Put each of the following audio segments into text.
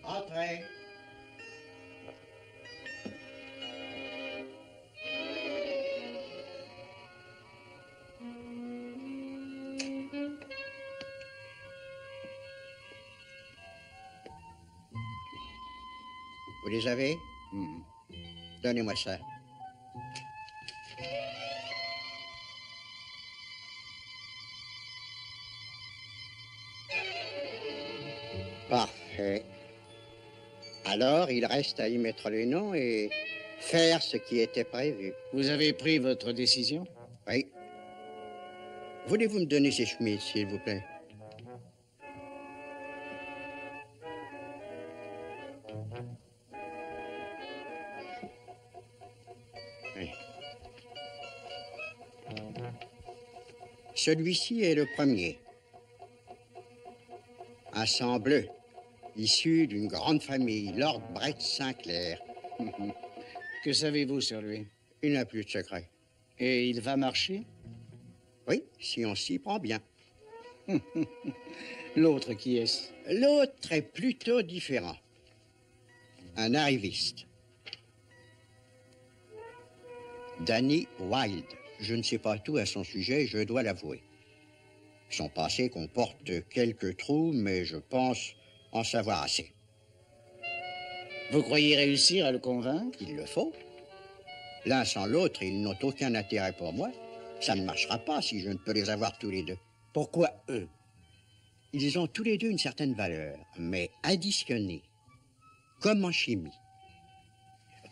Entrez. Vous les avez? Donnez-moi ça. Parfait. Alors, il reste à y mettre les noms et faire ce qui était prévu. Vous avez pris votre décision? Oui. Voulez-vous me donner ces chemises, s'il vous plaît? Oui. Celui-ci est le premier. Un sang bleu, issu d'une grande famille, Lord Brett Sinclair. Que savez-vous sur lui? Il n'a plus de secret. Et il va marcher? Oui, si on s'y prend bien. L'autre, qui est-ce? L'autre est plutôt différent. Un arriviste. Danny Wilde. Je ne sais pas tout à son sujet, je dois l'avouer. Son passé comporte quelques trous, mais je pense en savoir assez. Vous croyez réussir à le convaincre? Il le faut. L'un sans l'autre, ils n'ont aucun intérêt pour moi. Ça ne marchera pas si je ne peux les avoir tous les deux. Pourquoi eux? Ils ont tous les deux une certaine valeur, mais additionnée, comme en chimie.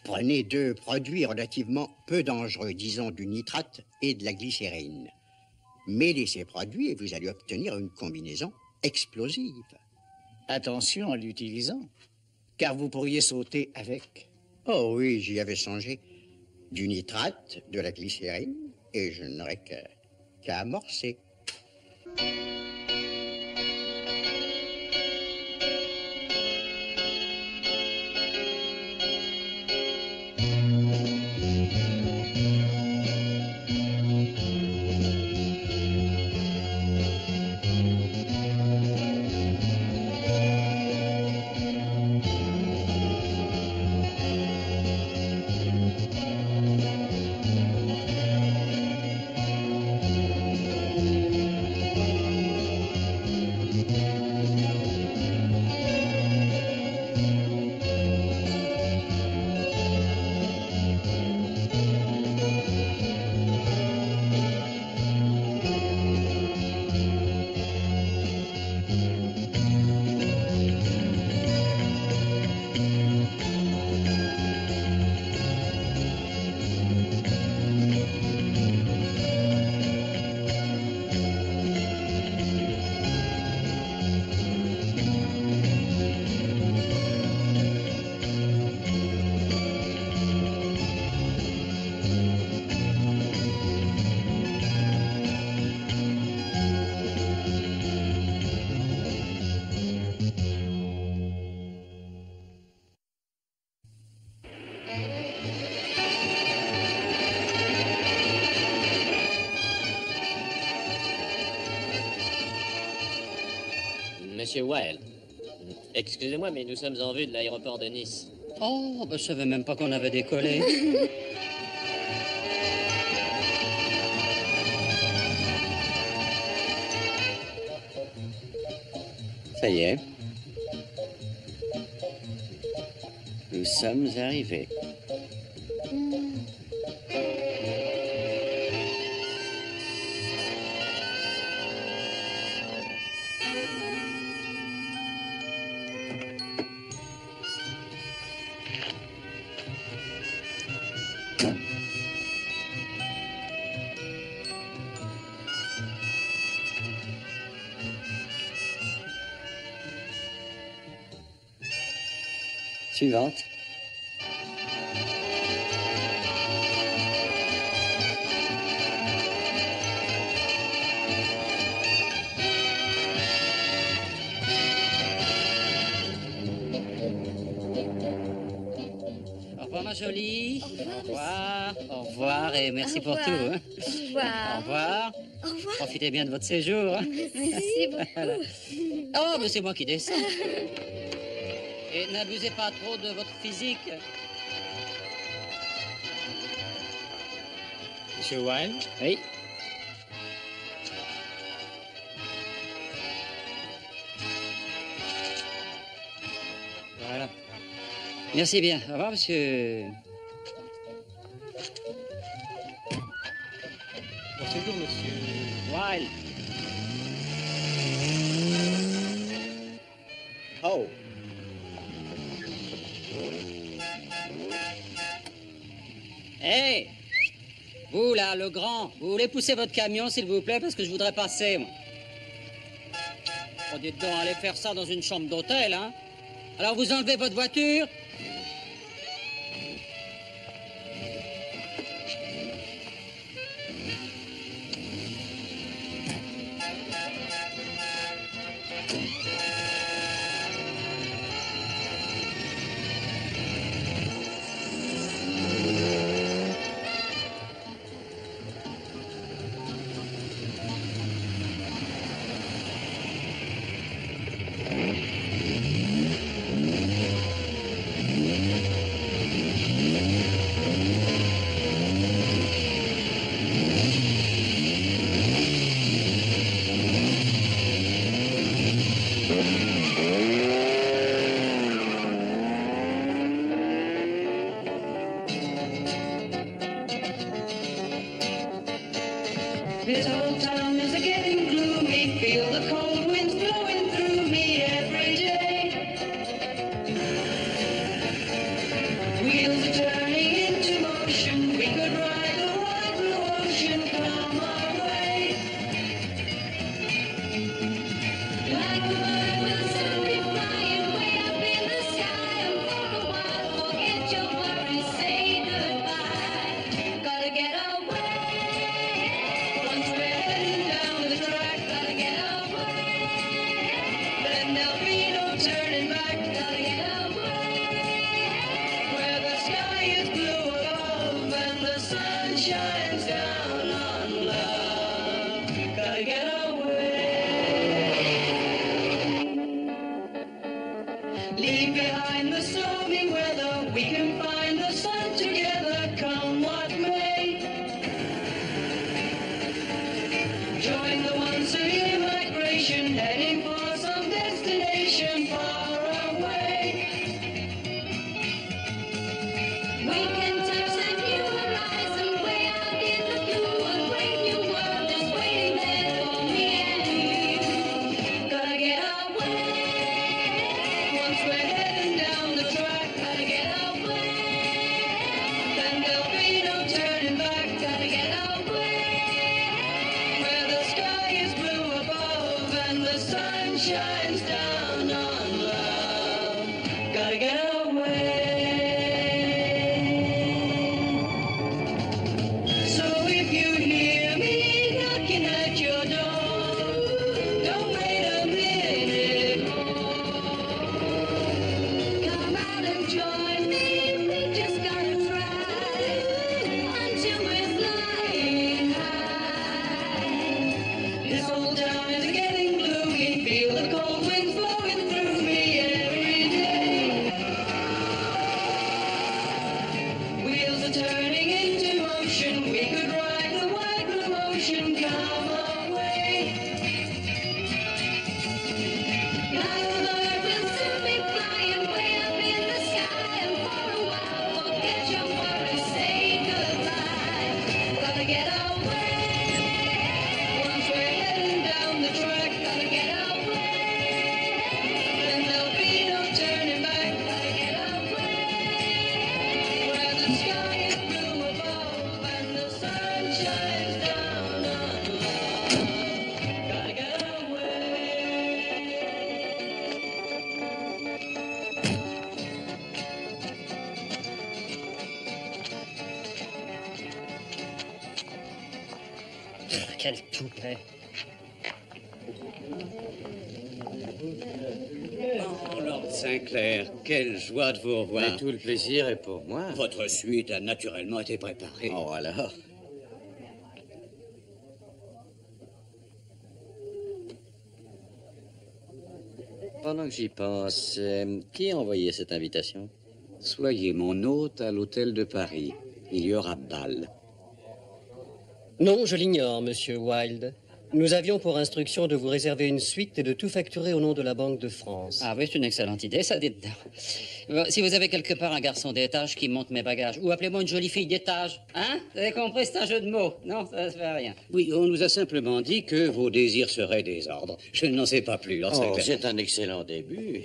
Prenez deux produits relativement peu dangereux, disons du nitrate et de la glycérine. Mêlez ces produits et vous allez obtenir une combinaison explosive. Attention en l'utilisant, car vous pourriez sauter avec. Oh oui, j'y avais songé. Du nitrate, de la glycérine, et je n'aurais qu'à amorcer. Monsieur Wilde, excusez-moi, mais nous sommes en vue de l'aéroport de Nice. Oh, je savais même pas qu'on avait décollé. Ça y est. Nous sommes arrivés. Suivante. Au revoir, ma jolie. Au revoir. Au revoir et merci pour tout. Hein. Au revoir. Au revoir. Au revoir. Profitez bien de votre séjour. Hein. Merci beaucoup. Voilà. Oh, mais c'est moi qui descends. Et n'abusez pas trop de votre physique. Monsieur Wilde? Oui. Voilà. Merci bien. Au revoir, monsieur. Bon séjour, monsieur. Wilde. Oh, Hé Vous, là, le grand, vous voulez pousser votre camion, s'il vous plaît, parce que je voudrais passer, moi. Oh, dites donc, allez faire ça dans une chambre d'hôtel, hein. Alors, vous enlevez votre voiture. This whole town is getting gloomy. Feel the cold winds blowing through me every day. Wheels are turning into motion. We could ride the wide blue ocean. Come our way. Like a bird will soon be flying way up in the sky. And for a while, forget your worries, say goodbye. Gotta get away. Once we're heading down the track, Gotta get away. then there'll be no turning back. Gotta get away. Where the sky is blue above and the sun shines down on love. Gotta get away. Leave behind the stormy weather. We can find the sun together, come what may. Join the ones who hear migration, heading for some destination far away. We can touch that new horizon way out in the blue. A great new world is waiting there for me and you. Gotta get away. Once we're heading down the track, Gotta get away. then there'll be no turning back. Gotta get away. Where the sky is blue above and the sun shines down on love. Gotta get away. So if you hear me knocking at your door, don't wait a minute more. Come out and join me. We just gotta try until we're flying high. This whole town is getting gloomy. Feel the cold winds blowing through me every day. Wheels are turning into motion. We could ride the wide blue ocean. Come away. Like a bird, we'll soon be flying way up in the sky. And for a while, forget your worries, say goodbye. Gotta get away. Once we're heading down the track, Gotta get away. then there'll be no turning back. Gotta get away. Where the sky is blue above and the sun shines down on love. quel toupet. Oh, Lord Sinclair, quelle joie de vous revoir. Mais tout le plaisir est pour moi. Votre suite a naturellement été préparée. Oh, alors. Pendant que j'y pense, qui a envoyé cette invitation? Soyez mon hôte à l'hôtel de Paris. Il y aura bal. Non, je l'ignore, monsieur Wilde. Nous avions pour instruction de vous réserver une suite et de tout facturer au nom de la Banque de France. Ah oui, c'est une excellente idée, ça, dites donc. Bon, si vous avez quelque part un garçon d'étage qui monte mes bagages, ou appelez-moi une jolie fille d'étage, hein? Vous avez compris, c'est un jeu de mots. Non, ça ne fait rien. Oui, on nous a simplement dit que vos désirs seraient désordres. Je n'en sais pas plus, Lord Oh, Sinclair. c'est un excellent début.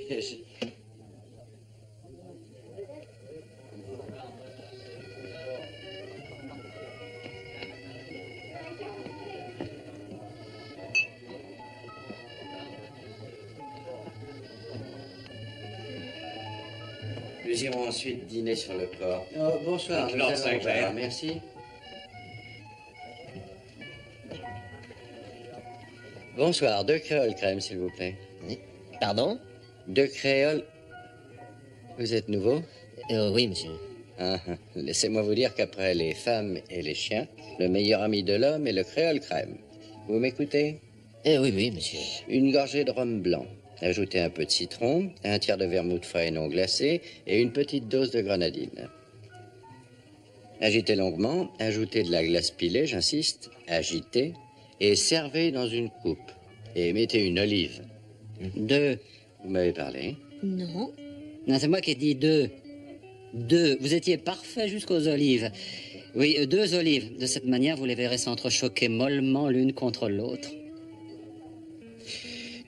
Nous irons ensuite dîner sur le port. Oh, bonsoir, Lord nous allons Sinclair. voir, merci. Bonsoir, deux créoles crème, s'il vous plaît. Pardon? Deux créoles. Vous êtes nouveau? Oui, monsieur. Laissez-moi vous dire qu'après les femmes et les chiens, le meilleur ami de l'homme est le créole crème. Vous m'écoutez? Oui, monsieur. Une gorgée de rhum blanc. Ajoutez un peu de citron, un tiers de vermouth frais non glacé et une petite dose de grenadine. Agitez longuement, ajoutez de la glace pilée, j'insiste, agitez, et servez dans une coupe. Et mettez une olive. Deux. Vous m'avez parlé? Non. Non, c'est moi qui ai dit deux. Deux. Vous étiez parfait jusqu'aux olives. Oui, deux olives. De cette manière, vous les verrez s'entrechoquer mollement l'une contre l'autre.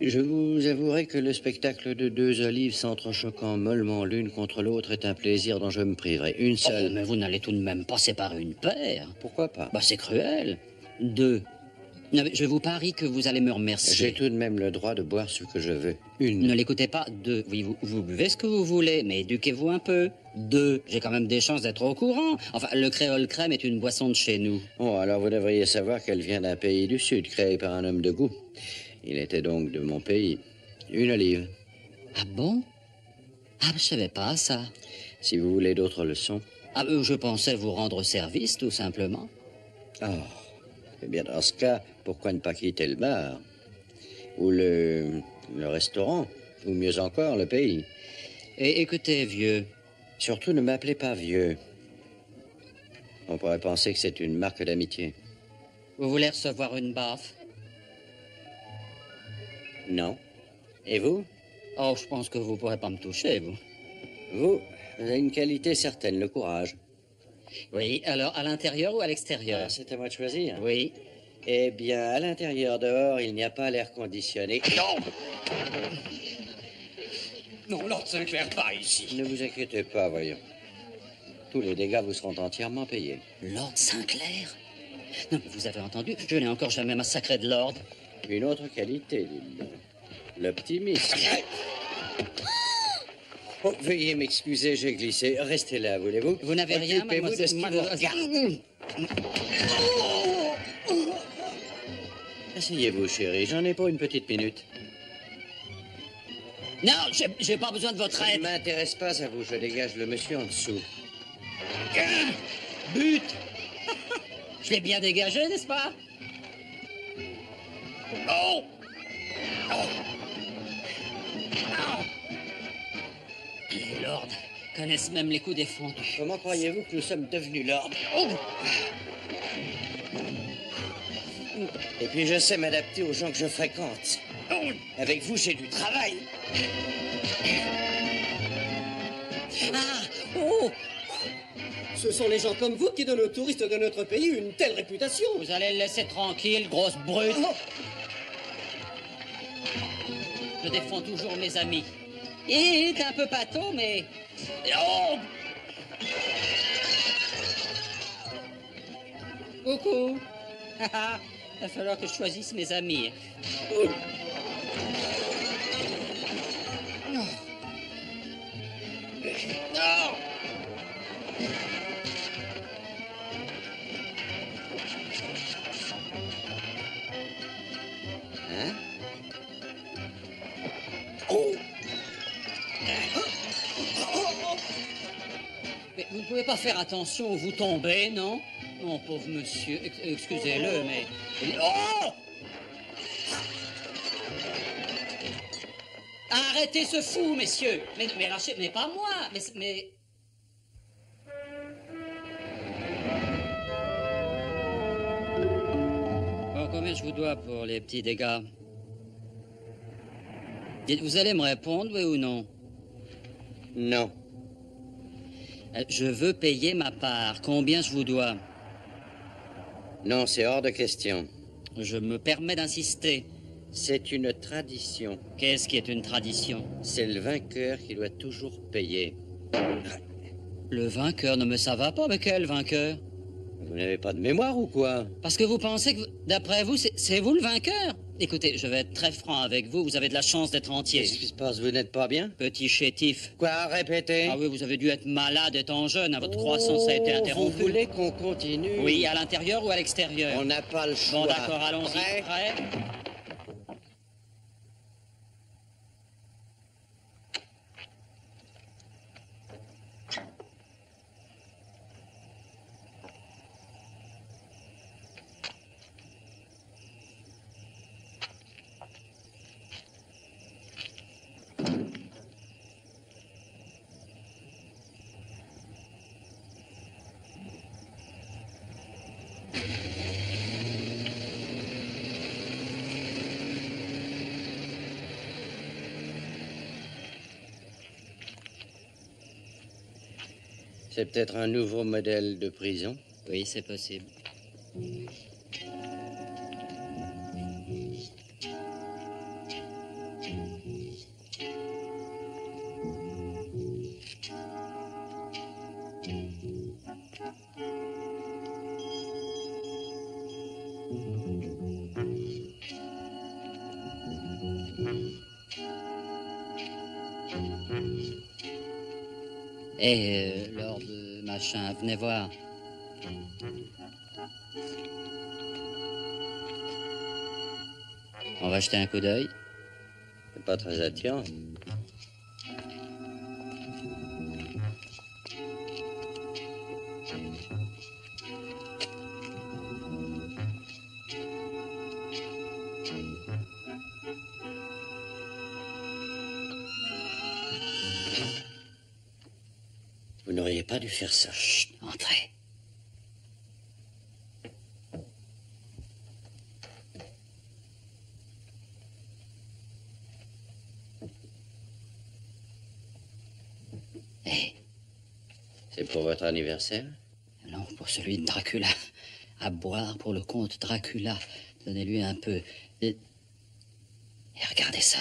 Je vous avouerai que le spectacle de deux olives s'entrechoquant mollement l'une contre l'autre est un plaisir dont je me priverai. Une Oh, seule. mais vous n'allez tout de même pas séparer une paire. Pourquoi pas? Bah, c'est cruel. Deux. Non, mais je vous parie que vous allez me remercier. J'ai tout de même le droit de boire ce que je veux. Une. Ne l'écoutez pas. Deux. Oui, vous buvez ce que vous voulez, mais éduquez-vous un peu. Deux. J'ai quand même des chances d'être au courant. Enfin, le créole crème est une boisson de chez nous. Oh, alors vous devriez savoir qu'elle vient d'un pays du Sud, créé par un homme de goût. Il était donc de mon pays. Une olive. Ah bon? Ah, je savais pas ça. Si vous voulez d'autres leçons. Ah, je pensais vous rendre service, tout simplement. Oh. Eh bien, dans ce cas, pourquoi ne pas quitter le bar? Ou le restaurant? Ou mieux encore, le pays? Et écoutez, vieux, Surtout, ne m'appelez pas vieux. On pourrait penser que c'est une marque d'amitié. vous voulez recevoir une baffe? Non. Et vous? Oh, je pense que vous pourrez pas me toucher, vous. Vous avez une qualité certaine, le courage. Oui, alors à l'intérieur ou à l'extérieur? C'est à moi de choisir. Oui. Eh bien, à l'intérieur, dehors, il n'y a pas l'air conditionné. Non! Non, Lord Sinclair, pas ici. Ne vous inquiétez pas, voyons. Tous les dégâts vous seront entièrement payés. Lord Sinclair? Non, mais vous avez entendu? Je n'ai encore jamais massacré de Lord. Une autre qualité, l'optimisme. Oh, veuillez m'excuser, j'ai glissé. Restez là, voulez-vous? Vous n'avez rien, Occupez-vous de ce qui vous regarde. Asseyez-vous, chérie. J'en ai pour une petite minute. Non, j'ai pas besoin de votre Ça ne aide. m'intéresse pas à vous. Je dégage le monsieur en dessous. But! Je l'ai bien dégagé, n'est-ce pas? Non! Les lords connaissent même les coups défendus. Comment croyez-vous que nous sommes devenus lords? Et puis je sais m'adapter aux gens que je fréquente. Avec vous, j'ai du travail. Ah! Oh! Ce sont les gens comme vous qui donnent aux touristes de notre pays une telle réputation. Vous allez le laisser tranquille, grosse brute. Je défends toujours mes amis. Il est un peu pâteau, mais... Oh! Coucou. Il va falloir que je choisisse mes amis. Non! Hein? Mais vous ne pouvez pas faire attention, vous tombez, non? Mon pauvre monsieur, excusez-le, mais... Oh! Arrêtez ce fou, messieurs! Mais lâchez, mais pas moi! Mais... Bon, combien je vous dois pour les petits dégâts? Vous allez me répondre, oui ou non? Non. Je veux payer ma part. Combien je vous dois? Non, c'est hors de question. Je me permets d'insister. C'est une tradition. Qu'est-ce qui est une tradition? C'est le vainqueur qui doit toujours payer. Le vainqueur ne me ça va pas, mais quel vainqueur? Vous n'avez pas de mémoire ou quoi? Parce que vous pensez que, d'après vous, c'est vous le vainqueur? Écoutez, je vais être très franc avec vous, vous avez de la chance d'être entier. Qu'est-ce qui se passe? Vous n'êtes pas bien? Petit chétif. Quoi? Répétez. Ah oui, vous avez dû être malade étant jeune, votre croissance a été interrompue. Vous voulez qu'on continue? Oui, à l'intérieur ou à l'extérieur? On n'a pas le choix. Bon, d'accord, allons-y. Prêt? Prêt? C'est peut-être un nouveau modèle de prison. Oui, c'est possible. Lord machin, venez voir. On va jeter un coup d'œil. C'est pas très attirant. Vous n'auriez pas dû faire ça. Chut, entrez. C'est pour votre anniversaire? Non, pour celui de Dracula. À boire pour le comte Dracula. Donnez-lui un peu. Et regardez ça.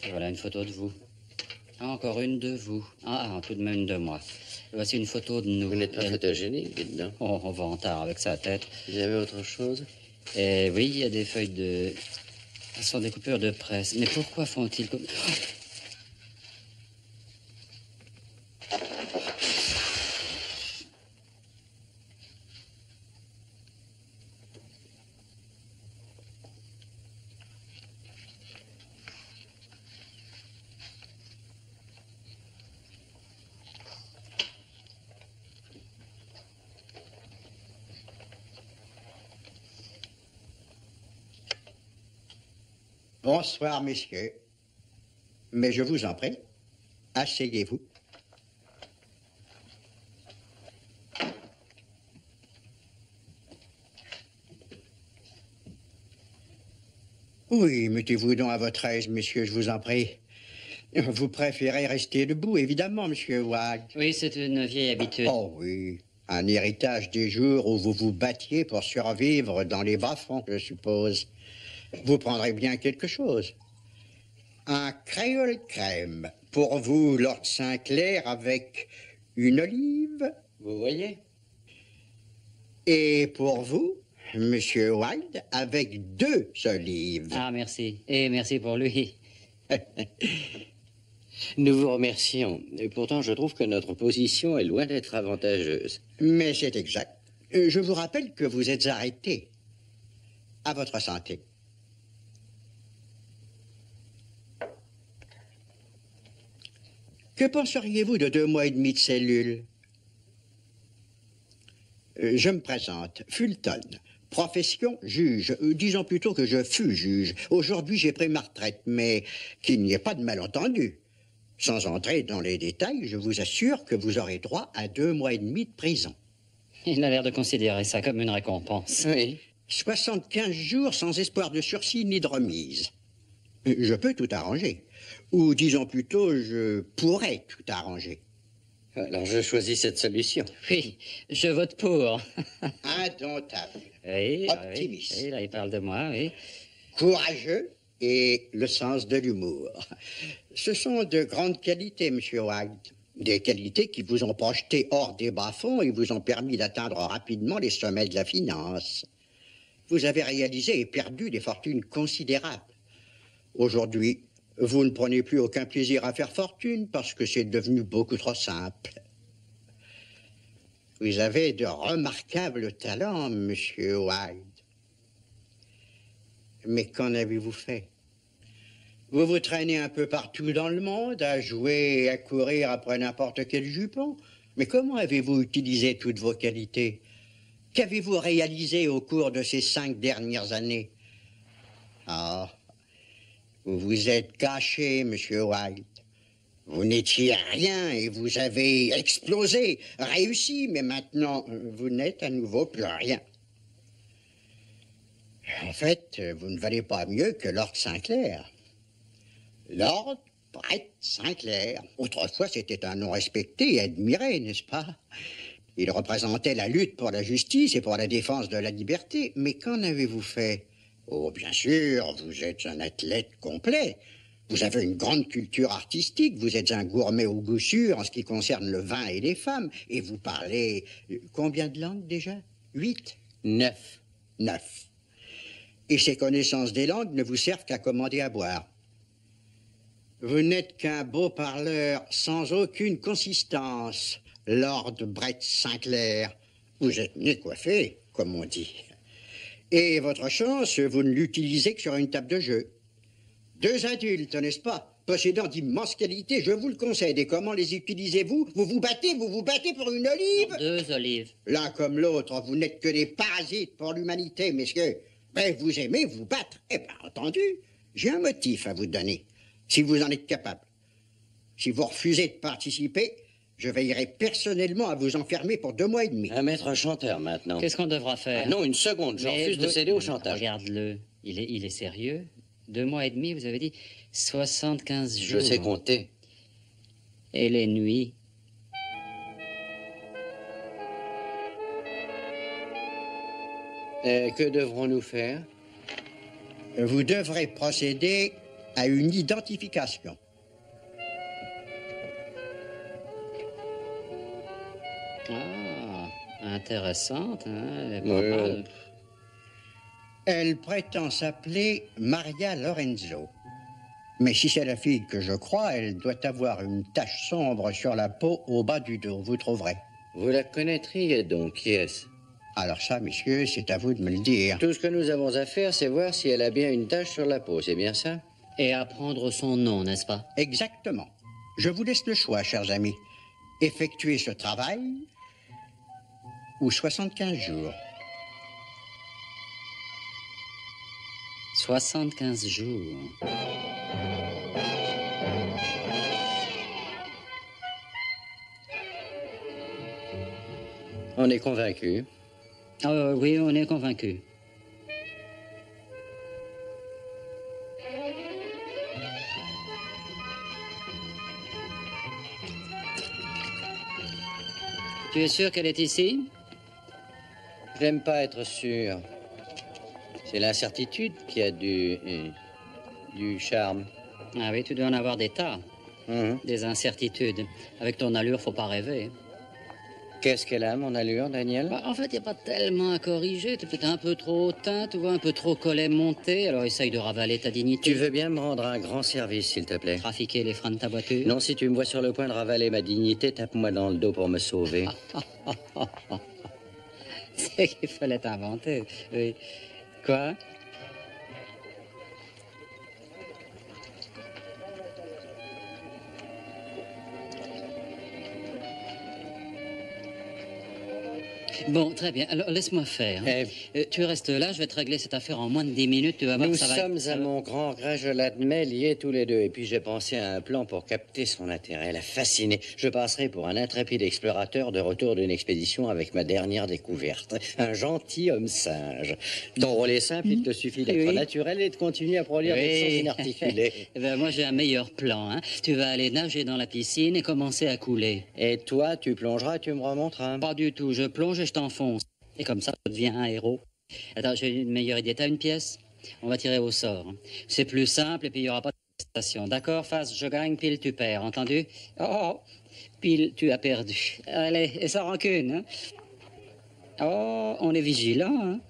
Et voilà une photo de vous. Encore une de vous. Tout de même une de moi. Voici une photo de nous. Vous n'êtes pas photogénique, dites donc. Oh, on va en tard avec sa tête. Vous avez autre chose? Oui, il y a des feuilles de... Ce sont des coupures de presse. Mais pourquoi font-ils comme... Bonsoir, messieurs. Mais je vous en prie, asseyez-vous. Oui, mettez-vous donc à votre aise, messieurs, je vous en prie. Vous préférez rester debout, évidemment, monsieur Wag. Oui, c'est une vieille habitude. Oh oui, un héritage des jours où vous vous battiez pour survivre dans les bas-fonds, je suppose. Vous prendrez bien quelque chose. Un créole crème. Pour vous, Lord Sinclair, avec une olive. Vous voyez? Et pour vous, Monsieur Wilde, avec 2 olives. Ah, merci. Et merci pour lui. Nous vous remercions. Et pourtant, je trouve que notre position est loin d'être avantageuse. Mais c'est exact. Je vous rappelle que vous êtes arrêté. À votre santé. Que penseriez-vous de 2 mois et demi de cellule? Je me présente, Fulton. Profession, juge. Disons plutôt que je fus juge. Aujourd'hui, j'ai pris ma retraite, mais qu'il n'y ait pas de malentendu. Sans entrer dans les détails, je vous assure que vous aurez droit à 2 mois et demi de prison. Il a l'air de considérer ça comme une récompense. Oui. 75 jours sans espoir de sursis ni de remise. Je peux tout arranger. Ou disons plutôt, je pourrais tout arranger. Alors je choisis cette solution. Oui, je vote pour. Indomptable, Oui, Optimiste. oui, là, il parle de moi, oui. courageux et le sens de l'humour. Ce sont de grandes qualités, Monsieur White. Des qualités qui vous ont projeté hors des bas-fonds et vous ont permis d'atteindre rapidement les sommets de la finance. Vous avez réalisé et perdu des fortunes considérables. Aujourd'hui, vous ne prenez plus aucun plaisir à faire fortune parce que c'est devenu beaucoup trop simple. Vous avez de remarquables talents, Monsieur White. Mais qu'en avez-vous fait? Vous vous traînez un peu partout dans le monde, à jouer et à courir après n'importe quel jupon. Mais comment avez-vous utilisé toutes vos qualités? Qu'avez-vous réalisé au cours de ces 5 dernières années? Ah, vous vous êtes caché, Monsieur White. Vous n'étiez rien et vous avez explosé, réussi, mais maintenant, vous n'êtes à nouveau plus rien. En fait, vous ne valez pas mieux que Lord Sinclair. Lord Brett Sinclair. Autrefois, c'était un nom respecté et admiré, n'est-ce pas? Il représentait la lutte pour la justice et pour la défense de la liberté. Mais qu'en avez-vous fait? Oh, bien sûr, vous êtes un athlète complet. Vous avez une grande culture artistique. Vous êtes un gourmet au goût sûr en ce qui concerne le vin et les femmes. Et vous parlez... combien de langues déjà? 8? 9. 9. Et ces connaissances des langues ne vous servent qu'à commander à boire. Vous n'êtes qu'un beau parleur sans aucune consistance, Lord Brett Sinclair. Vous êtes né coiffé, comme on dit. Et votre chance, vous ne l'utilisez que sur une table de jeu. 2 adultes, n'est-ce pas? Possédant d'immenses qualités, je vous le concède. Et comment les utilisez-vous? Vous vous battez pour une olive? 2 olives. L'un comme l'autre, vous n'êtes que des parasites pour l'humanité, messieurs. Mais vous aimez vous battre. Eh bien, entendu, j'ai un motif à vous donner, si vous en êtes capable. Si vous refusez de participer, je veillerai personnellement à vous enfermer pour 2 mois et demi. Un maître chanteur maintenant. Qu'est-ce qu'on devra faire? Ah non, une seconde, je refuse de céder au chantage. Regarde-le, il est sérieux. 2 mois et demi, vous avez dit 75 jours. Je sais compter. Et les nuits? Que devrons-nous faire? Vous devrez procéder à une identification. Ah, intéressante, hein? Elle est pas Oui, mal. Elle prétend s'appeler Maria Lorenzo. Mais si c'est la fille que je crois, elle doit avoir une tache sombre sur la peau au bas du dos, vous trouverez. Vous la connaîtriez donc, qui est-ce? Alors ça, messieurs, c'est à vous de me le dire. Tout ce que nous avons à faire, c'est voir si elle a bien une tache sur la peau, c'est bien ça? Et apprendre son nom, n'est-ce pas? Exactement. Je vous laisse le choix, chers amis. Effectuer ce travail ou 75 jours. 75 jours. On est convaincu. Ah oui, on est convaincus. Tu es sûr qu'elle est ici? J'aime pas être sûr. C'est l'incertitude qui a du charme. Ah oui, tu dois en avoir des tas. Mhm. Des incertitudes. Avec ton allure, faut pas rêver. Qu'est-ce qu'elle a, mon allure, Daniel? Bah, en fait, il n'y a pas tellement à corriger. Tu es peut-être un peu trop hautain, tu vois, un peu trop collet monté. Alors essaye de ravaler ta dignité. Tu veux bien me rendre un grand service, s'il te plaît? Trafiquer les freins de ta voiture? Non, si tu me vois sur le point de ravaler ma dignité, tape-moi dans le dos pour me sauver. C'est qu'il fallait t'inventer. Oui. Quoi? Bon, très bien. Alors, laisse-moi faire. Tu restes là, je vais te régler cette affaire en moins de 10 minutes. Tu vas voir Nous que ça va... sommes à mon grand regret, je l'admets, liés tous les deux. Et puis j'ai pensé à un plan pour capter son intérêt, la fasciner. Je passerai pour un intrépide explorateur de retour d'une expédition avec ma dernière découverte. Un gentil homme singe. Ton rôle est simple, il te suffit d'être Oui. naturel et de continuer à produire des sons Oui. inarticulés. Eh ben, moi, j'ai un meilleur plan. Hein. Tu vas aller nager dans la piscine et commencer à couler. Et toi, tu plongeras, tu me remonteras. Pas du tout. Je plonge et je t'enfonce. Et comme ça, tu deviens un héros. Attends, j'ai une meilleure idée. T'as une pièce? On va tirer au sort. Hein. C'est plus simple et puis il n'y aura pas de prestation. D'accord, face, je gagne, pile, tu perds. Entendu? Oh, pile, tu as perdu. Allez, et sans rancune. Hein. Oh, on est vigilant. Hein.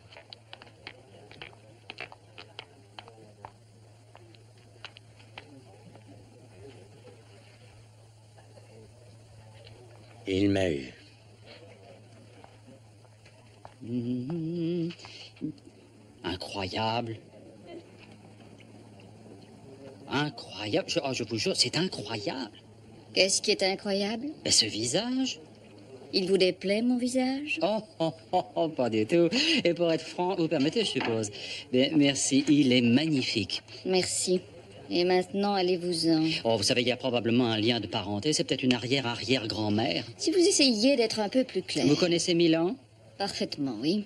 Il m'a eu. Incroyable. Incroyable. Je vous jure, c'est incroyable. Qu'est-ce qui est incroyable? Mais ce visage. Il vous déplaît, mon visage? Oh, pas du tout. Et pour être franc, vous permettez, je suppose. Bien, merci, il est magnifique. Merci. Et maintenant, allez-vous-en. Oh, vous savez, il y a probablement un lien de parenté. C'est peut-être une arrière-arrière-grand-mère. Si vous essayiez d'être un peu plus clair. Vous connaissez Milan? Parfaitement, oui.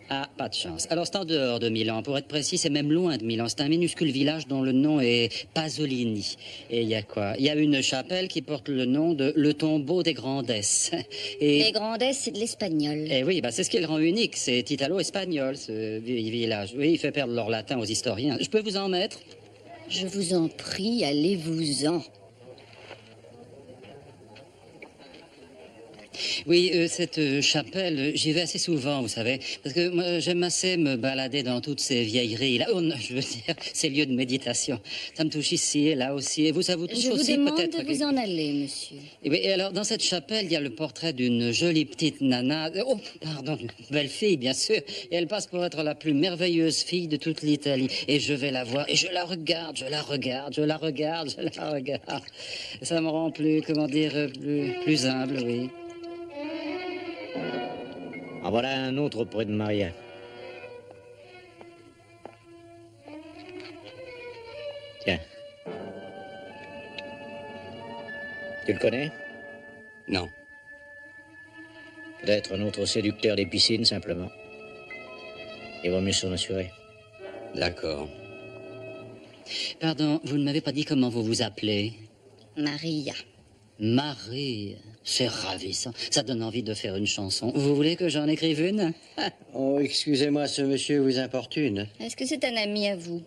Ah, pas de chance. Alors, c'est en dehors de Milan. Pour être précis, c'est même loin de Milan. C'est un minuscule village dont le nom est Pasolini. Et il y a quoi? Il y a une chapelle qui porte le nom de Le Tombeau des Grandesses. Et... Les Grandesses, c'est de l'espagnol. Eh oui, bah, c'est ce qui le rend unique. C'est italo-espagnol, ce village. Oui, il fait perdre leur latin aux historiens. Je peux vous en mettre? Je vous en prie, allez-vous-en. Oui, cette chapelle, j'y vais assez souvent, vous savez, parce que moi, j'aime assez me balader dans toutes ces vieilleries. Là, oh, non, je veux dire, ces lieux de méditation. Ça me touche ici et là aussi. Et vous, ça vous touche Je vous aussi, demande peut-être? de vous en aller, monsieur. Et, oui, et alors, dans cette chapelle, il y a le portrait d'une jolie petite nana. Oh, pardon, une belle fille, bien sûr. Et elle passe pour être la plus merveilleuse fille de toute l'Italie. Et je vais la voir, et je la regarde, je la regarde, je la regarde, je la regarde. Ça me rend plus, comment dire, plus humble, oui. En voilà un autre auprès de Maria. Tiens. Tu le connais? Non. Peut-être un autre séducteur des piscines, simplement. Il vaut mieux s'en assurer. D'accord. Pardon, vous ne m'avez pas dit comment vous vous appelez? Maria. Marie, c'est ravissant. Ça donne envie de faire une chanson. Vous voulez que j'en écrive une? Oh, excusez-moi, ce monsieur vous importune. Est-ce que c'est un ami à vous?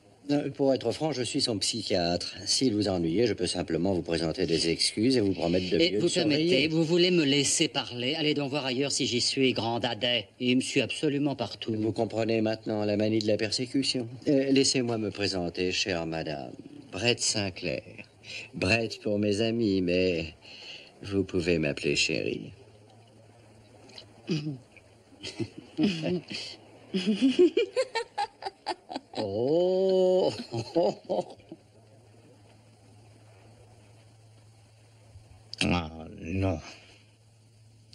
Pour être franc, je suis son psychiatre. S'il vous ennuyait, je peux simplement vous présenter des excuses et vous promettre de Et mieux vous le surveiller. permettez, vous voulez me laisser parler? Allez donc voir ailleurs si j'y suis, grand dadais. Il me suit absolument partout. Vous comprenez maintenant la manie de la persécution. Laissez-moi me présenter, chère madame. Brett Sinclair. Brett pour mes amis, mais vous pouvez m'appeler chérie. Oh, Ah, non.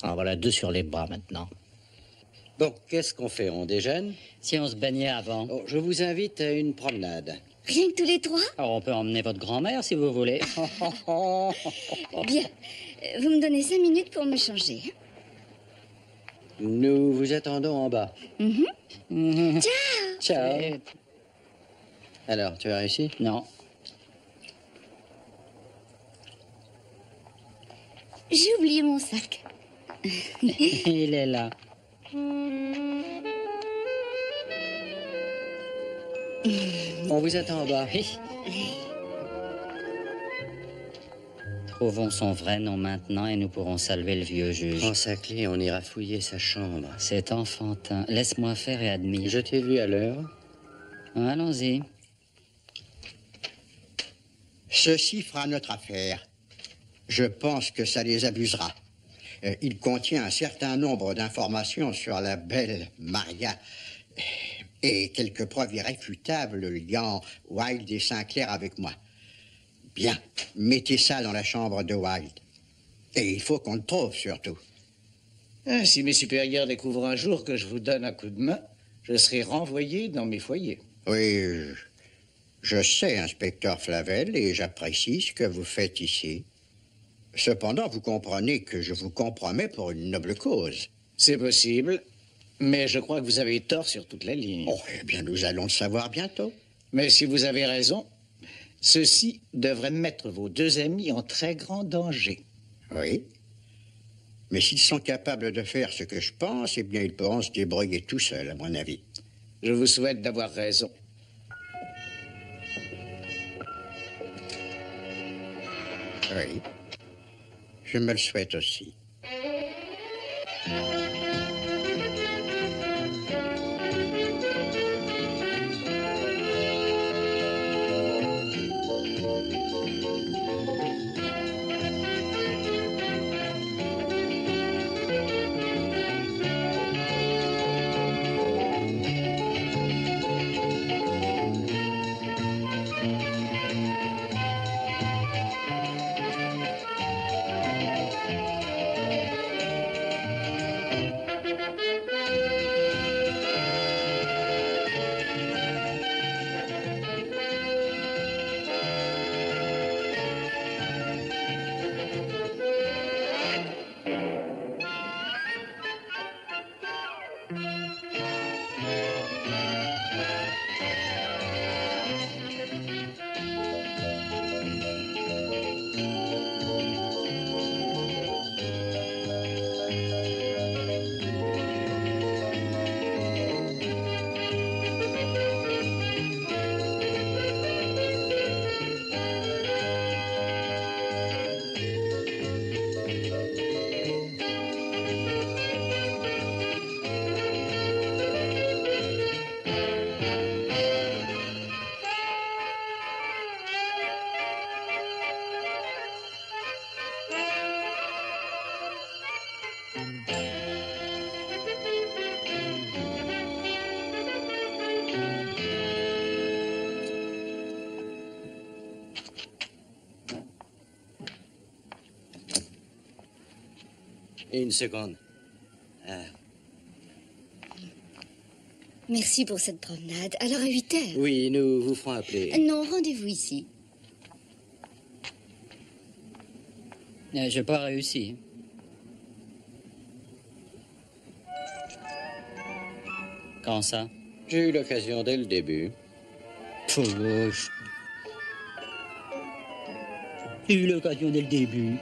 En voilà deux sur les bras maintenant. Bon, qu'est-ce qu'on fait? On déjeune? si on se baignait avant. Oh, je vous invite à une promenade. Rien que tous les trois? Alors, on peut emmener votre grand-mère si vous voulez. Bien. Vous me donnez 5 minutes pour me changer. Nous vous attendons en bas. Ciao. Alors, tu as réussi? Non. J'ai oublié mon sac. Il est là. On vous attend en bas. Trouvons son vrai nom maintenant et nous pourrons saluer le vieux juge. Prends sa clé, on ira fouiller sa chambre. C'est enfantin. Laisse-moi faire et admire. Je t'ai vu à l'heure. Allons-y. Ceci fera notre affaire. Je pense que ça les abusera. Il contient un certain nombre d'informations sur la belle Maria et quelques preuves irréfutables liant Wilde et Sinclair avec moi. Bien, mettez ça dans la chambre de Wilde. Et il faut qu'on le trouve surtout. Si mes supérieurs découvrent un jour que je vous donne un coup de main, je serai renvoyé dans mes foyers. Oui, je sais, inspecteur Flavel, et j'apprécie ce que vous faites ici. Cependant, vous comprenez que je vous compromets pour une noble cause. C'est possible, mais je crois que vous avez tort sur toute la ligne. Oh, eh bien, nous allons le savoir bientôt. Mais si vous avez raison, ceci devrait mettre vos deux amis en très grand danger. Oui. Mais s'ils sont capables de faire ce que je pense, eh bien, ils pourront se débrouiller tout seuls, à mon avis. Je vous souhaite d'avoir raison. Oui. Je me le souhaite aussi. Une seconde. Merci pour cette promenade. Alors à 8 heures. Oui, nous vous ferons appeler. Non, rendez-vous ici. J'ai pas réussi. Quand ça? J'ai eu l'occasion dès le début. J'ai eu l'occasion dès le début.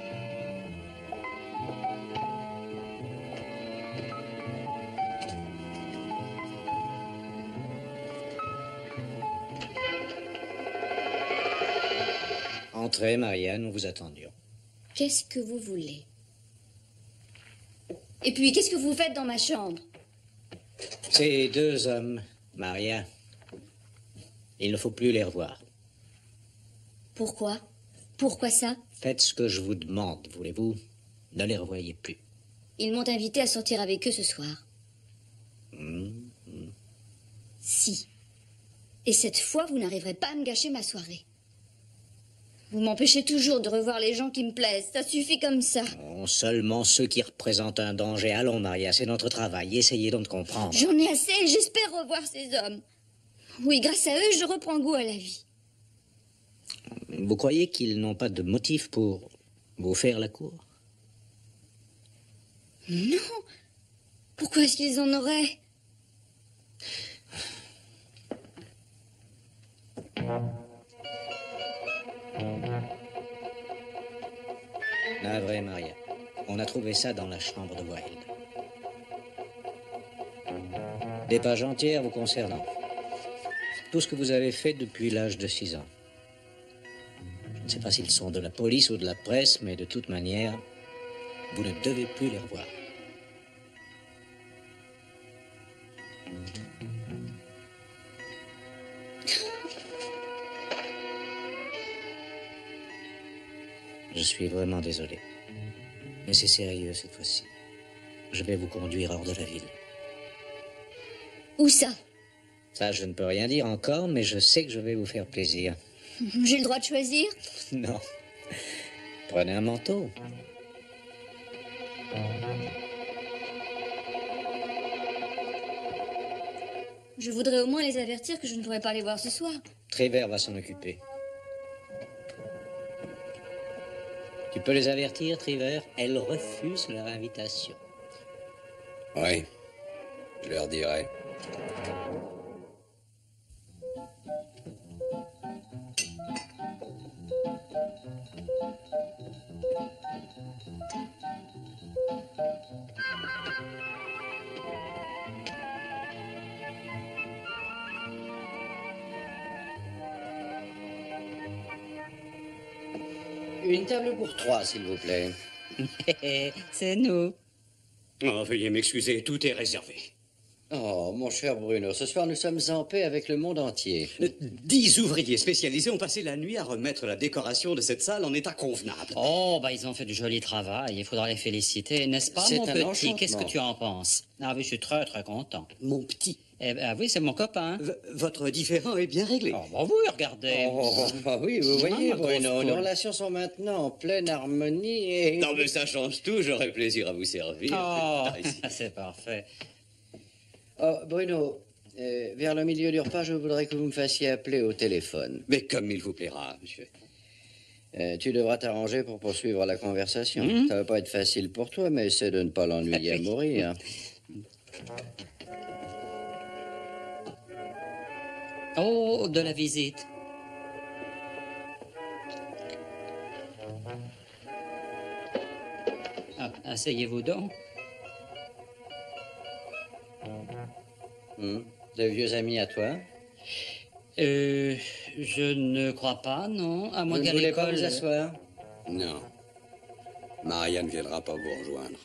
Entrez, Maria, nous vous attendions. Qu'est-ce que vous voulez? Et puis, qu'est-ce que vous faites dans ma chambre? Ces deux hommes, Maria, il ne faut plus les revoir. Pourquoi? Pourquoi ça? Faites ce que je vous demande, voulez-vous? Ne les revoyez plus. Ils m'ont invité à sortir avec eux ce soir. Si. Et cette fois, vous n'arriverez pas à me gâcher ma soirée. Vous m'empêchez toujours de revoir les gens qui me plaisent. Ça suffit comme ça. Oh, seulement ceux qui représentent un danger. Allons, Maria, c'est notre travail. Essayez donc de comprendre. J'en ai assez et j'espère revoir ces hommes. Oui, grâce à eux, je reprends goût à la vie. Vous croyez qu'ils n'ont pas de motif pour vous faire la cour? Non. Pourquoi est-ce qu'ils en auraient? Navré, Maria. On a trouvé ça dans la chambre de Wilde. Des pages entières vous concernant. Tout ce que vous avez fait depuis l'âge de 6 ans. Je ne sais pas s'ils sont de la police ou de la presse, mais de toute manière, vous ne devez plus les revoir. Je suis vraiment désolé. Mais c'est sérieux cette fois-ci. Je vais vous conduire hors de la ville. Où ça? Ça, je ne peux rien dire encore, mais je sais que je vais vous faire plaisir. J'ai le droit de choisir? Non. Prenez un manteau. Je voudrais au moins les avertir que je ne pourrai pas les voir ce soir. Trivert va s'en occuper. Tu peux les avertir, Trivert? Elles refusent leur invitation. Oui, je leur dirai. Une table pour 3, s'il vous plaît. C'est nous. Oh, veuillez m'excuser, tout est réservé. Oh, mon cher Bruno, ce soir nous sommes en paix avec le monde entier. 10 ouvriers spécialisés ont passé la nuit à remettre la décoration de cette salle en état convenable. Oh, bah ils ont fait du joli travail. Il faudra les féliciter, n'est-ce pas, C'est mon un petit? enchantement. Qu'est-ce que tu en penses? Ah oui, je suis très, très content. Mon petit, Eh ben oui, c'est mon copain. votre différend est bien réglé. Oh, bah oui, regardez. Oui, vous voyez, Ah, grosse Bruno, poule. nos relations sont maintenant en pleine harmonie et... Non, mais ça change tout, j'aurai plaisir à vous servir. Oh, Par ici. c'est parfait. Oh, Bruno, vers le milieu du repas, je voudrais que vous me fassiez appeler au téléphone. Mais comme il vous plaira, monsieur. Tu devras t'arranger pour poursuivre la conversation. Ça va pas être facile pour toi, mais essaie de ne pas l'ennuyer à mourir. Oh, de la visite. Ah, asseyez-vous donc. De vieux amis à toi? Je ne crois pas, non. À moins Vous ne qu'à voulez pas l'école. vous asseoir? Non. Maria ne viendra pas vous rejoindre.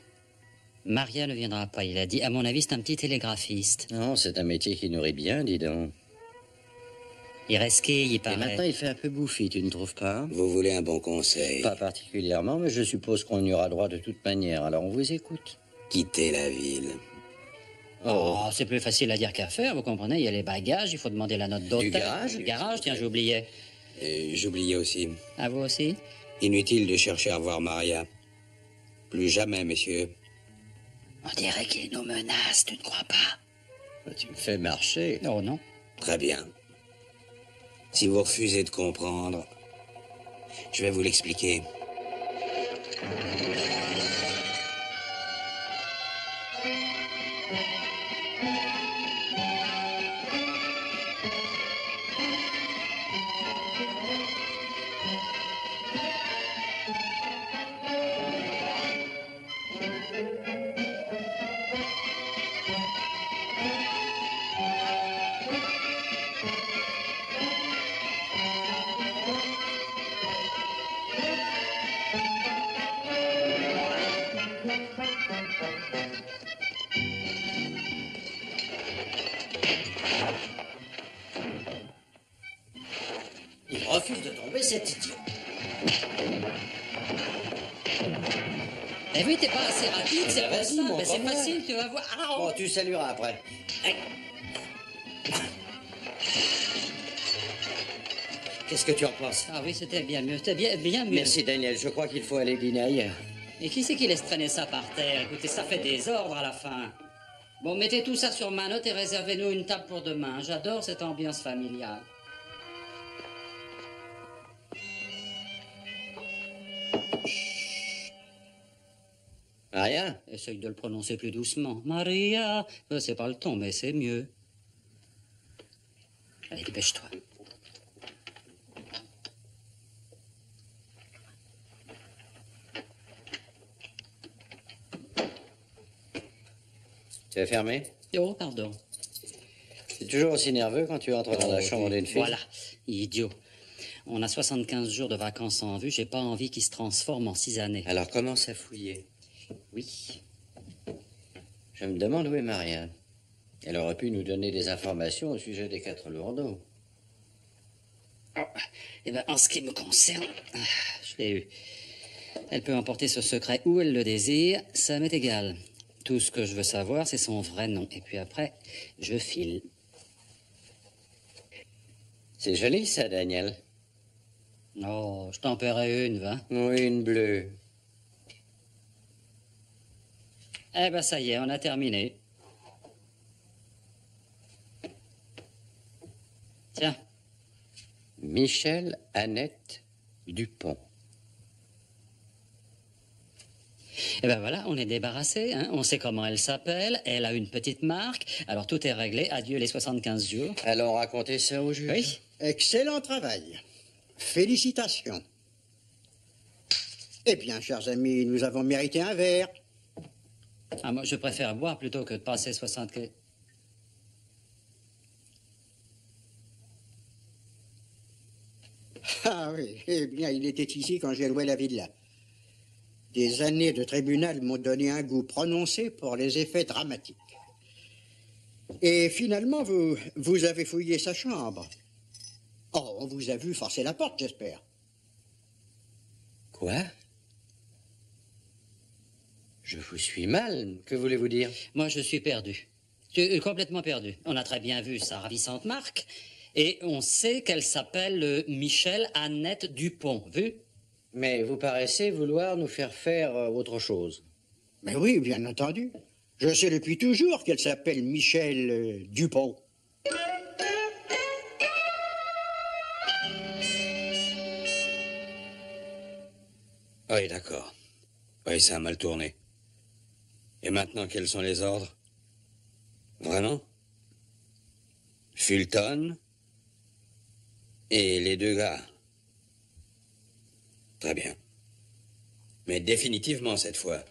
Maria ne viendra pas, il a dit. À mon avis, c'est un petit télégraphiste. Non, c'est un métier qui nourrit bien, dis donc. Il resquille, il Et paraît. maintenant, il fait un peu bouffi, tu ne trouves pas? Vous voulez un bon conseil? Pas particulièrement, mais je suppose qu'on y aura droit de toute manière, alors on vous écoute. Quittez la ville. Oh, c'est plus facile à dire qu'à faire, vous comprenez. Il y a les bagages, il faut demander la note d'hôtel. garage? Du garage, tiens, j'oubliais. Et j'oubliais aussi. À vous aussi? Inutile de chercher à voir Maria. Plus jamais, messieurs. On dirait qu'il nous menace, tu ne crois pas? Tu me fais marcher. Oh non. Très bien. Si vous refusez de comprendre, je vais vous l'expliquer. Il refuse de tomber, cet idiot. Eh oui, t'es pas assez rapide, c'est pour vas-y, ça. mon Mais c'est copain. facile, tu vas voir. Ah, Bon, tu salueras après. Qu'est-ce que tu en penses? Ah oui, c'était bien mieux, c'était bien mieux. Merci, Daniel. Je crois qu'il faut aller dîner ailleurs. Et qui c'est qui laisse traîner ça par terre? Écoutez, ça fait des ordres à la fin. Bon, mettez tout ça sur ma note et réservez-nous une table pour demain. J'adore cette ambiance familiale. Maria? Essaye de le prononcer plus doucement. Maria. C'est pas le ton, mais c'est mieux. Allez, dépêche-toi. Tu es fermé? Oh, pardon. Tu es toujours aussi nerveux quand tu entres dans la chambre d'une fille? Voilà, idiot. On a 75 jours de vacances en vue. J'ai pas envie qu'il se transforme en 6 années. Alors commence à fouiller. Oui. Je me demande où est Maria. Elle aurait pu nous donner des informations au sujet des 4 lourdeaux. Eh ben, en ce qui me concerne, je l'ai eu. Elle peut emporter ce secret où elle le désire, ça m'est égal. Tout ce que je veux savoir, c'est son vrai nom. Et puis après, je file. C'est joli, ça, Daniel. Oh, je t'en paierai une, va. Oui, une bleue. Eh ben, ça y est, on a terminé. Michel Annette Dupont. Eh ben voilà, on est débarrassé, hein. On sait comment elle s'appelle, elle a une petite marque, alors tout est réglé, adieu les 75 jours. Allons raconter ça au juge. Oui. Excellent travail. Félicitations. Eh bien, chers amis, nous avons mérité un verre. Ah, moi, je préfère boire plutôt que de passer 60... Ah oui, eh bien, il était ici quand j'ai loué la villa. Des années de tribunal m'ont donné un goût prononcé pour les effets dramatiques. Et finalement, vous avez fouillé sa chambre. Oh, on vous a vu forcer la porte, j'espère. Quoi? Je vous suis mal, que voulez-vous dire? Moi, je suis perdu. Complètement perdu. On a très bien vu sa ravissante marque, et on sait qu'elle s'appelle Michel Annette Dupont, vu? Mais vous paraissez vouloir nous faire faire autre chose. Mais oui, bien entendu. Je sais depuis toujours qu'elle s'appelle Michel Dupont. Oui, d'accord. Oui, ça a mal tourné. Et maintenant, quels sont les ordres? Vraiment? Fulton et les deux gars. Très bien. Mais définitivement cette fois.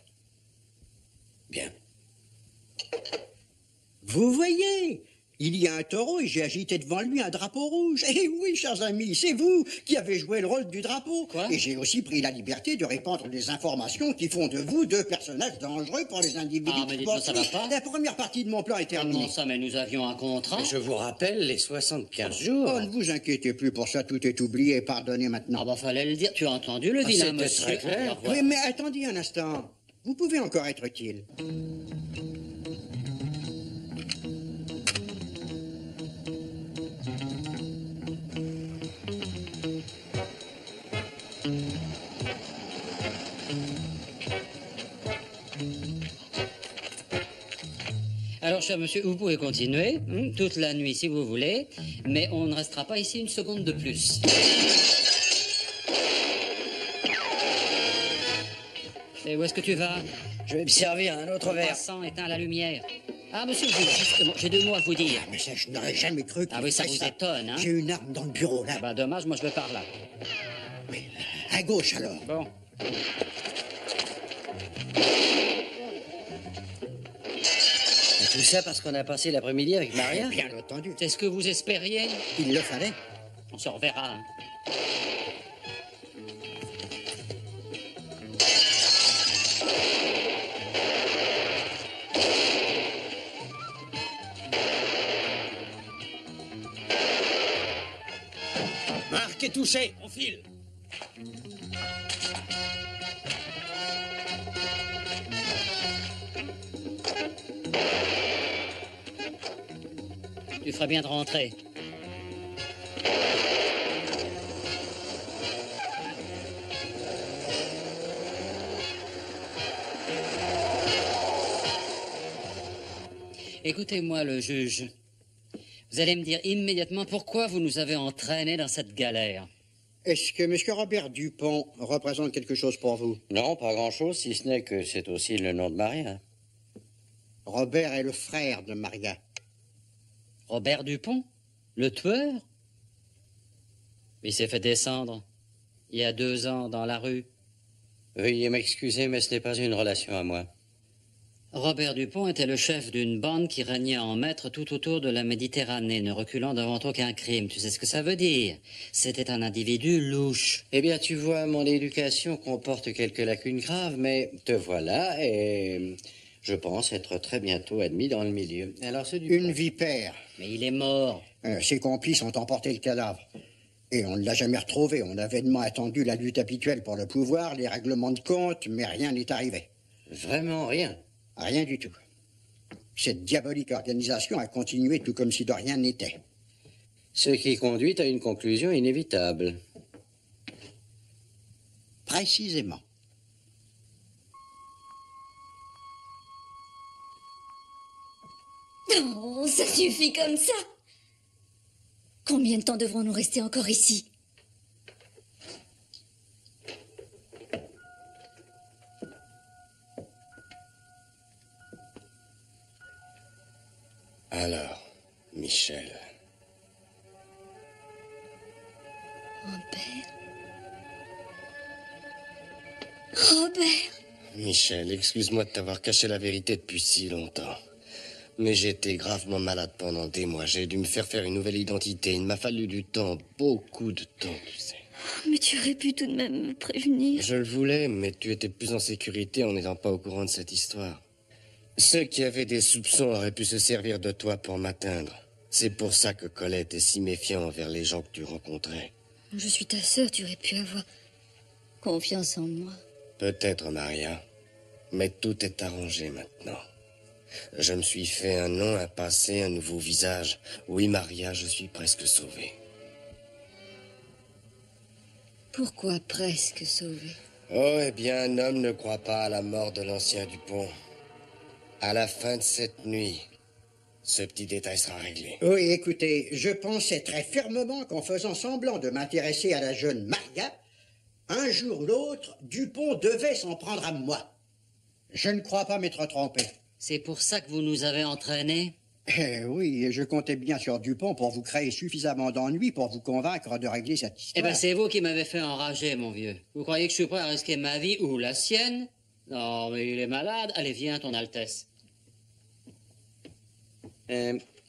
Bien. Vous voyez, il y a un taureau et j'ai agité devant lui un drapeau rouge. Eh oui, chers amis, c'est vous qui avez joué le rôle du drapeau. Quoi? Et j'ai aussi pris la liberté de répandre des informations qui font de vous deux personnages dangereux pour les individus. Ah, mais dites-moi, ça va pas? La première partie de mon plan est terminée. Comment ça, mais nous avions un contrat? Je vous rappelle les 75 jours. Oh, ne vous inquiétez plus pour ça, tout est oublié. Pardonnez maintenant. Ah, bah, fallait le dire. Tu as entendu le vilain c'était monsieur? très clair. Alors, voilà. Oui, mais attendez un instant. Vous pouvez encore être utile. Alors, cher monsieur, vous pouvez continuer, toute la nuit si vous voulez, mais on ne restera pas ici une seconde de plus. Et où est-ce que tu vas? Je vais me servir un autre verre. Passant, éteins la lumière. Ah, monsieur, justement, j'ai 2 mots à vous dire. Mais ça, je n'aurais jamais cru qu'il Ah oui, ça ferait vous étonne, hein? J'ai une arme dans le bureau, là. Bah, dommage, moi je vais par là. Mais à gauche, alors. Bon. Et tout ça parce qu'on a passé l'après-midi avec Maria? Bien entendu. C'est ce que vous espériez? Il le fallait. On se reverra. Hein. Marc est touché, on file. Tu ferais bien de rentrer. Écoutez-moi, le juge. Vous allez me dire immédiatement pourquoi vous nous avez entraînés dans cette galère. Est-ce que M. Robert Dupont représente quelque chose pour vous? Non, pas grand-chose, si ce n'est que c'est aussi le nom de Maria. Robert est le frère de Maria. Robert Dupont? Le tueur? Il s'est fait descendre il y a 2 ans dans la rue. Veuillez m'excuser, mais ce n'est pas une relation à moi. Robert Dupont était le chef d'une bande qui régnait en maître tout autour de la Méditerranée, ne reculant devant aucun crime. Tu sais ce que ça veut dire? C'était un individu louche. Eh bien, tu vois, mon éducation comporte quelques lacunes graves, mais te voilà et je pense être très bientôt admis dans le milieu. Alors, ce Dupont... Une vipère. Mais il est mort. Ses complices ont emporté le cadavre. Et on ne l'a jamais retrouvé. On a vainement attendu la lutte habituelle pour le pouvoir, les règlements de compte, mais rien n'est arrivé. Vraiment rien? Rien du tout. Cette diabolique organisation a continué tout comme si de rien n'était. Ce qui conduit à une conclusion inévitable. Précisément. Oh, ça suffit comme ça. Combien de temps devrons-nous rester encore ici? Alors, Michel. Robert. Robert. Michel, excuse-moi de t'avoir caché la vérité depuis si longtemps. Mais j'ai été gravement malade pendant des mois. J'ai dû me faire une nouvelle identité. Il m'a fallu du temps, beaucoup de temps, tu sais. Mais tu aurais pu tout de même me prévenir. Je le voulais, mais tu étais plus en sécurité en n'étant pas au courant de cette histoire. Ceux qui avaient des soupçons auraient pu se servir de toi pour m'atteindre. C'est pour ça que Colette est si méfiant envers les gens que tu rencontrais. Je suis ta sœur, tu aurais pu avoir confiance en moi. Peut-être, Maria. Mais tout est arrangé maintenant. Je me suis fait un nom, un passé, un nouveau visage. Oui, Maria, je suis presque sauvé. Pourquoi presque sauvé? Oh, eh bien, un homme ne croit pas à la mort de l'ancien Dupont. À la fin de cette nuit, ce petit détail sera réglé. Oui, écoutez, je pensais très fermement qu'en faisant semblant de m'intéresser à la jeune Maria, un jour ou l'autre, Dupont devait s'en prendre à moi. Je ne crois pas m'être trompé. C'est pour ça que vous nous avez entraînés? Oui, je comptais bien sur Dupont pour vous créer suffisamment d'ennuis pour vous convaincre de régler cette histoire. Eh ben, c'est vous qui m'avez fait enrager, mon vieux. Vous croyez que je suis prêt à risquer ma vie ou la sienne? Non, mais il est malade. Allez, viens, ton Altesse.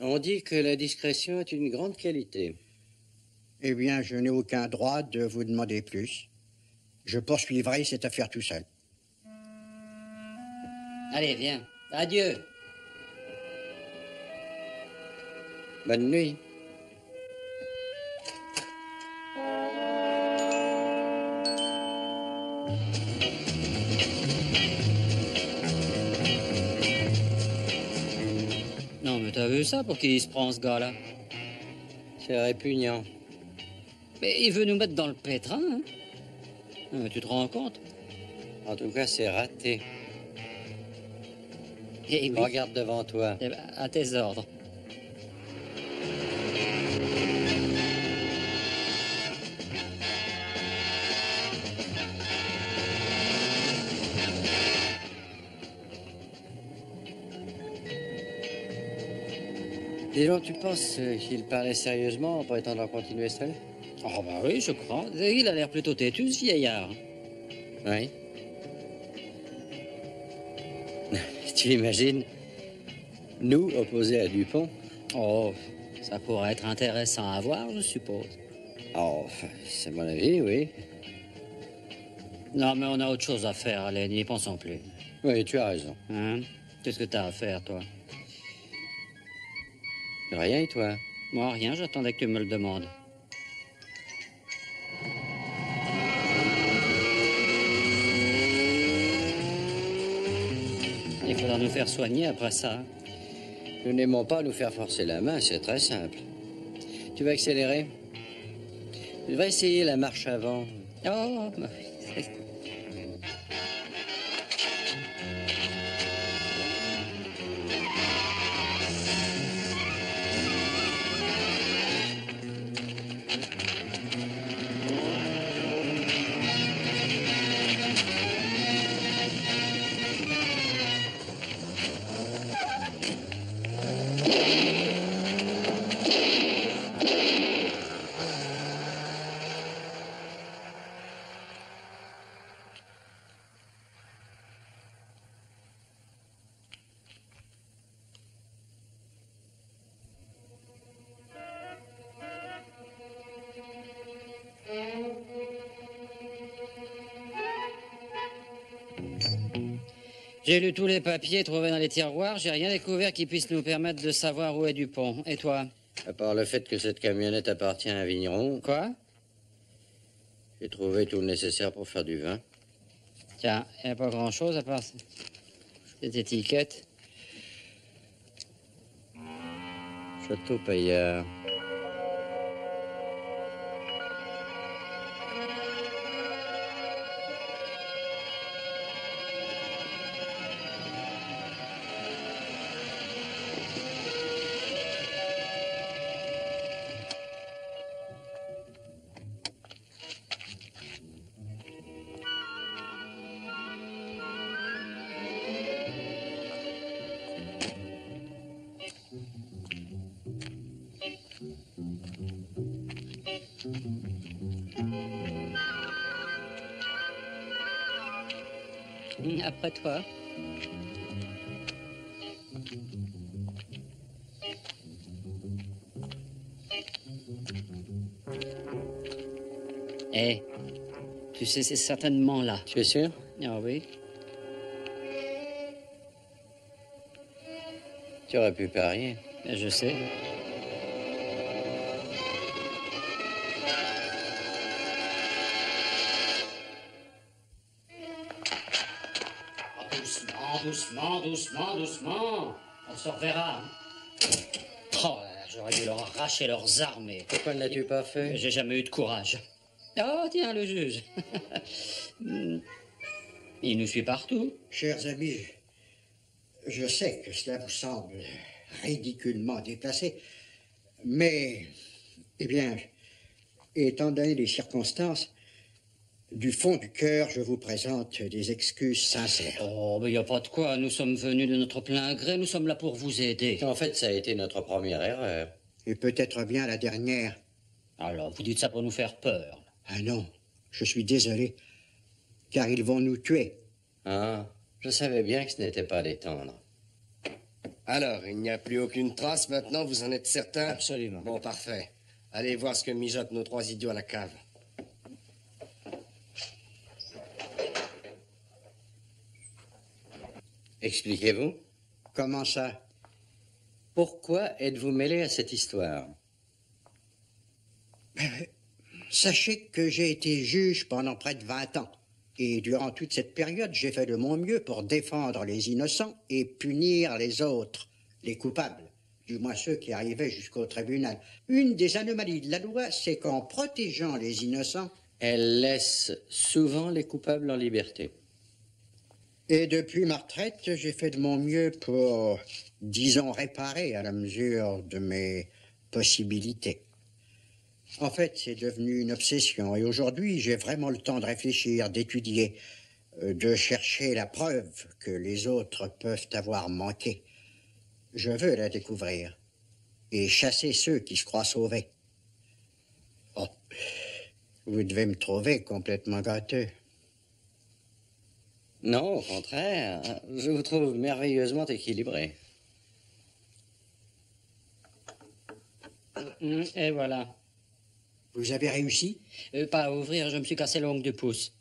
On dit que la discrétion est une grande qualité. Eh bien, je n'ai aucun droit de vous demander plus. Je poursuivrai cette affaire tout seul. Allez, viens. Adieu. Bonne nuit. Non, mais t'as vu ça? Pour qui il se prend, ce gars-là? C'est répugnant. Mais il veut nous mettre dans le pétrin, hein? Tu te rends compte? En tout cas, c'est raté. Eh oui. Regarde devant toi. Eh ben, à tes ordres. Dis donc, tu penses qu'il parlait sérieusement en prétendant continuer seul? Oh, bah oui, je crois. Il a l'air plutôt têtu, ce vieillard. Oui. Tu imagines, nous opposés à Dupont? Oh, ça pourrait être intéressant à voir, je suppose. Oh, c'est mon avis, oui. Non, mais on a autre chose à faire, allez, n'y pensons plus. Oui, tu as raison. Hein? Qu'est-ce que t'as à faire, toi? Rien, et toi? Moi, rien, j'attendais que tu me le demandes. Il faudra nous faire soigner après ça. Nous n'aimons pas nous faire forcer la main, c'est très simple. Tu vas accélérer? Tu devrais essayer la marche avant. Oh, bah, j'ai lu tous les papiers trouvés dans les tiroirs. J'ai rien découvert qui puisse nous permettre de savoir où est Dupont. Et toi? À part le fait que cette camionnette appartient à un vigneron. Quoi? J'ai trouvé tout le nécessaire pour faire du vin. Tiens, il n'y a pas grand-chose à part cette étiquette. Château Paillard. Après toi. Eh, tu sais, c'est certainement là. Tu es sûr? Ah oui. Tu aurais pu parier. Je sais. Doucement, doucement, doucement. On se reverra. Oh là là, j'aurais dû leur arracher leurs armes. Pourquoi ne l'as-tu pas fait? J'ai jamais eu de courage. Oh, tiens, le juge. Il nous suit partout. Chers amis, je sais que cela vous semble ridiculement déplacé, mais, eh bien, étant donné les circonstances, du fond du cœur, je vous présente des excuses sincères. Oh, mais il n'y a pas de quoi. Nous sommes venus de notre plein gré. Nous sommes là pour vous aider. En fait, ça a été notre première erreur. Et peut-être bien la dernière. Alors, vous dites ça pour nous faire peur. Ah non, je suis désolé, car ils vont nous tuer. Ah, je savais bien que ce n'était pas les tendres. Alors, il n'y a plus aucune trace maintenant, vous en êtes certain? Absolument. Bon, parfait. Allez voir ce que mijotent nos 3 idiots à la cave. Expliquez-vous. Comment ça? Pourquoi êtes-vous mêlé à cette histoire? Sachez que j'ai été juge pendant près de 20 ans. Et durant toute cette période, j'ai fait de mon mieux pour défendre les innocents et punir les autres, les coupables, du moins ceux qui arrivaient jusqu'au tribunal. Une des anomalies de la loi, c'est qu'en protégeant les innocents, elle laisse souvent les coupables en liberté. Et depuis ma retraite, j'ai fait de mon mieux pour, disons, réparer à la mesure de mes possibilités. En fait, c'est devenu une obsession. Et aujourd'hui, j'ai vraiment le temps de réfléchir, d'étudier, de chercher la preuve que les autres peuvent avoir manqué. Je veux la découvrir et chasser ceux qui se croient sauvés. Oh, vous devez me trouver complètement gâteux. Non, au contraire. Je vous trouve merveilleusement équilibré. Et voilà. Vous avez réussi? Pas à ouvrir, je me suis cassé l'ongle du pouce.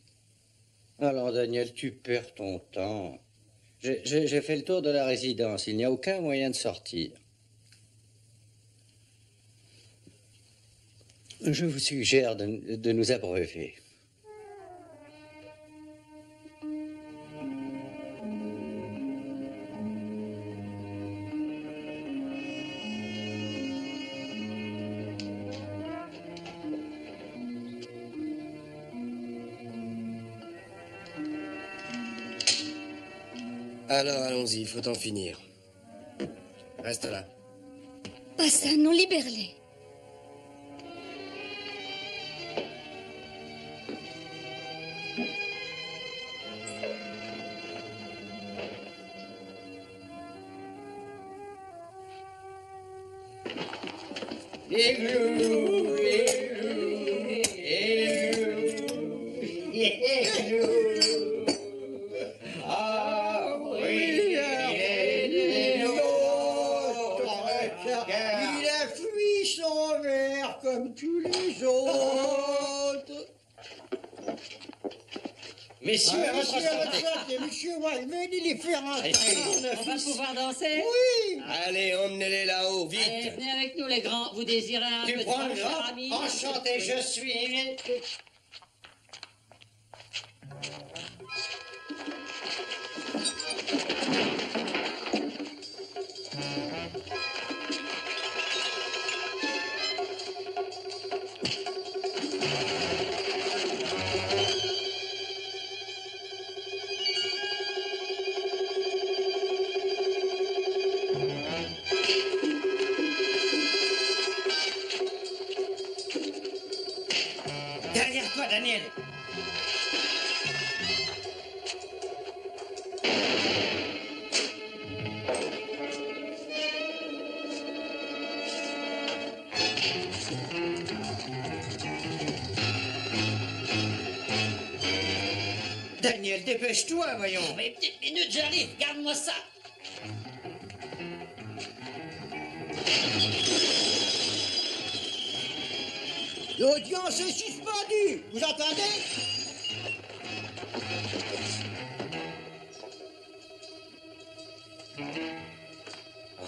Alors, Daniel, tu perds ton temps. J'ai fait le tour de la résidence. Il n'y a aucun moyen de sortir. Je vous suggère de nous abreuver. Alors, allons-y, il faut en finir. Reste là. Pas ça, non, libère-les. Il a fui son verre comme tous les autres. Messieurs, à votre santé, monsieur Wilde, venez les faire entrer. On va pouvoir danser? Oui. Allez, emmenez-les là-haut, vite. Allez, venez avec nous, les grands. Vous désirez un peu de prends le cher grand? ami? Enchanté, je suis. Derrière toi, Daniel. Daniel, dépêche-toi, voyons. Mais une petite minute, j'arrive, garde-moi ça. L'audience est suspendue. Vous entendez?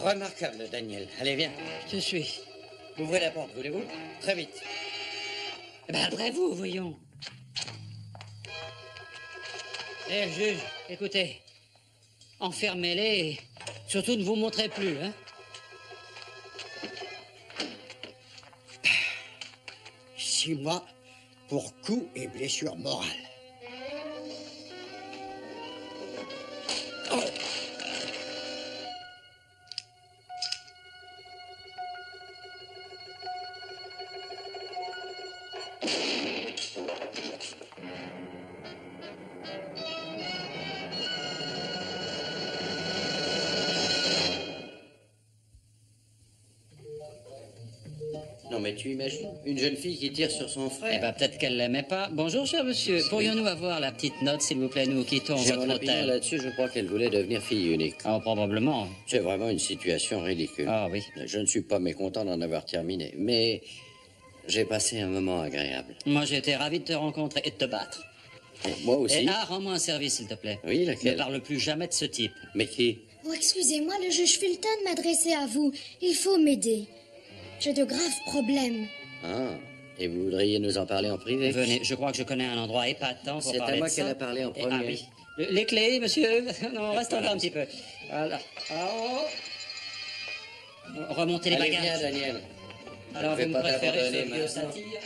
Remarquable, Daniel. Allez, viens. Je te suis. Ouvrez la porte, voulez-vous? Très vite. Eh ben, après vous, voyons. Eh, juge, écoutez. Enfermez-les et surtout ne vous montrez plus, hein. 6 mois pour coups et blessures morales. Non, mais tu imagines une jeune fille qui tire sur son frère? Eh ben, peut-être qu'elle l'aimait pas. Bonjour, cher monsieur. Pourrions-nous avoir la petite note, s'il vous plaît? Nous quittons J'ai votre mon opinion hôtel. là-dessus, je crois qu'elle voulait devenir fille unique. Ah, probablement. C'est vraiment une situation ridicule. Ah oui. Je ne suis pas mécontent d'en avoir terminé, mais j'ai passé un moment agréable. Moi, j'ai été ravi de te rencontrer et de te battre. Et moi aussi. Et rends-moi un service, s'il te plaît. Oui, Ne laquelle? parle plus jamais de ce type. Mais qui? Oh, excusez-moi, le juge Fulton m'adressait à vous. Il faut m'aider. J'ai de graves problèmes. Ah, et vous voudriez nous en parler en privé? Venez, je crois que je connais un endroit épatant pour C'est parler à moi de ça. qu'elle a parlé en Et- premier. ah oui. Les clés, monsieur? Non, reste encore un petit peu. Voilà. Ah, oh. Remontez les Allez, bagages. viens, Daniel. Alors, Je vais vous me pas préférez t'abandonner ce vieux maintenant. satire?